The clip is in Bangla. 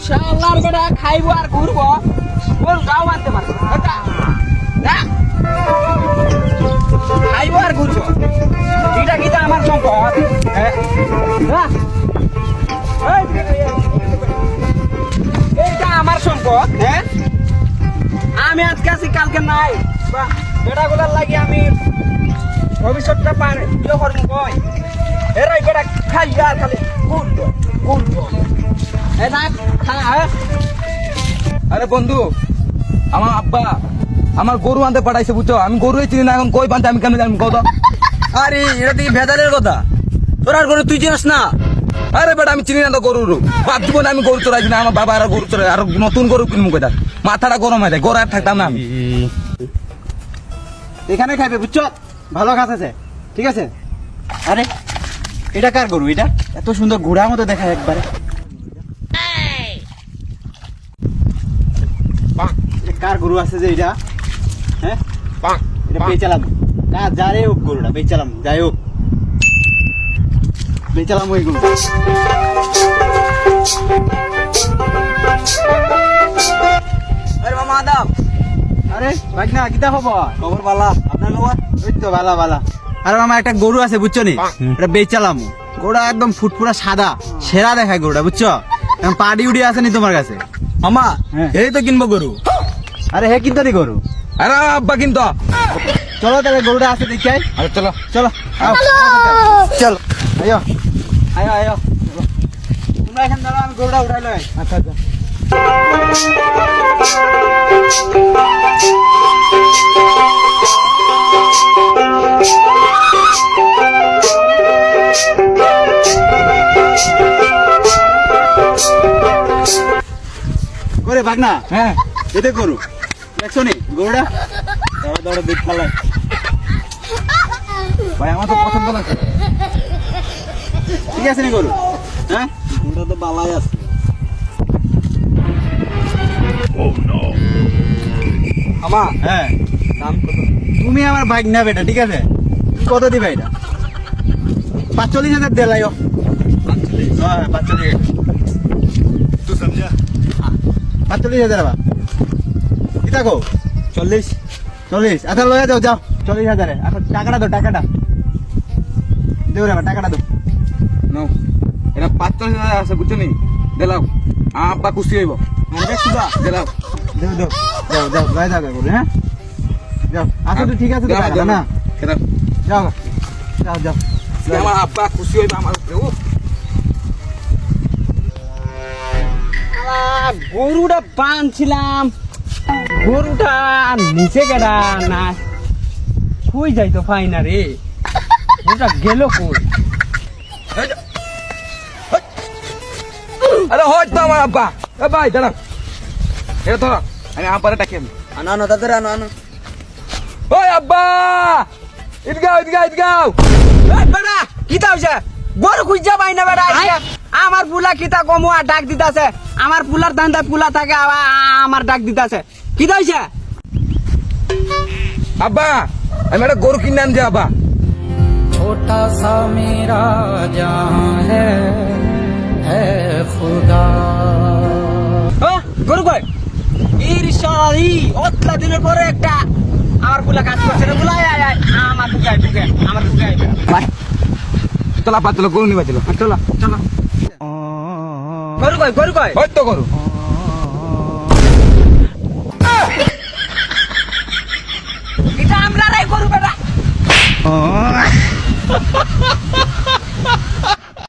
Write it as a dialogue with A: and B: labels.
A: শালার বেটা খাইবো আর ঘুরবো কোন গাও আনতে পারবো এটা না খাইবো আর ঘুরবো এটা কি আমার সম্পদ হ্যাঁ এইটা আমার সম্পদ হ্যাঁ আমি আজকে আছি কালকে নাই বেটাগুলার লাগি আমি ভবিষ্যৎটা পার ইয়ে করবো কই এরাই বেটা খাই আর খালি ঘুরবো ঘুরবো
B: আরে বন্ধু আমার আব্বা আমার গরু আনতে পাঠাইছে বুঝছো আমি গরু চিনি না এখন কই বানতে আমি কেন জানি কত
C: আরে এটা তুই ভেদালের কথা তোর আর গরু তুই চিনিস না।
B: আরে বেটা আমি চিনি না তো গরুর বাদ জীবনে আমি গরু চড়াইছি না আমার বাবা আর গরু চড়াই আর নতুন গরু কিনবো কোথায় মাথাটা গরম হয়ে যায় গরু আর থাকতাম না আমি
C: এখানে খাইবে বুঝছো ভালো ঘাস আছে ঠিক আছে। আরে এটা কার গরু এটা এত সুন্দর ঘোড়ার মতো দেখায় একবারে কার গরু আছে যে এটা হ্যাঁ এটা বেচালাম না যারে হোক গরুটা বেচালাম যাই হোক বেচালাম ওই গরু আরে মামা আদাব আরে ভাগনা কিতা খবর খবর ভালো আপনার খবর ওই তো ভালো ভালো আরে মামা একটা গরু আছে বুঝছো নি এটা বেচালাম গরুটা একদম ফুটফুটা সাদা সেরা দেখায় গরুটা বুঝছো এখন পাডি উডি আছে নি তোমার কাছে
B: মামা এই তো কিনবো গরু
C: আরে হে কিনতো নি গরু
B: আরে আব্বা কিনতো
C: চলো তাহলে গরুটা আছে দেখাই
B: আরে চলো
C: চলো চলো আয়ো আয়ো আয়ো তোমরা এখানে দাঁড়াও আমি গরুটা উঠাই লই
B: আচ্ছা আচ্ছা
C: করে ভাগনা
B: হ্যাঁ
C: এতে গরু দেখছো নি গরুটা দাঁড়া দাঁড়া দেখ ফেলায়
B: ভাই আমার তো পছন্দ লাগছে
C: ঠিক আছে নি গরু হ্যাঁ গরুটা তো বালাই আছে
B: আমা
C: হ্যাঁ
B: দাম কত
C: তুমি আমার বাইক না বেটা ঠিক আছে কত দিবা এটা 45,000 দিলাইও 45 হ্যাঁ 45
B: তুই সমঝা
C: 45,000 বা কি থাকো 40 আচ্ছা লয়ে যাও যাও 40,000 এখন টাকাটা দাও টাকাটা দেও রে টাকাটা দাও
B: নাও এটা 45,000 আছে বুঝছো নি দিলাও আব্বা খুশি হইব
C: মানে সুদা
B: দিলাও
C: দেও দেও যাও যাও লয়ে যাও করে হ্যাঁ যাও আচ্ছা তো ঠিক আছে তো টাকা না
B: কেন
C: যাও যাও যাও
B: আমার আব্বা খুশি হইব আমার উপরে ও
A: গরুটা বানছিলাম গরুটা নিচে গেলা না কই যাইতো পাই না রে গরুটা গেল কই
B: আরে হয়তো আমার আব্বা এ ভাই দাঁড়াও এটা ধরো আমি আব্বারে ডাকি আমি
C: আনো আনো তাদের আনো আনো
B: ওই আব্বা ইদগাও
A: বেটা কিতা হইছে গরু খুঁজা পাই না বেটা আমার পুলা কিতা কমু আর ডাক দিতাছে আমার পুলার ধান্দা পুলা থাকে আমার ডাক দিতাছে কিতা হইছে
B: আব্বা আমি একটা গরু কিনে আনছি আব্বা
D: छोटा सा मेरा जहां है खुदा
A: গরু কই ইরশাদি অতলা দিনের পরে একটা আমার পুলা কাজ করছে রে পুলা আয় আয় আমার বুকে আমার বুকে
B: ভাই চলা পা চলো গরু নিবা চলো
A: চলো চলো গরু কই
B: হয়তো গরু
A: এটা আমরা রাই গরু বেটা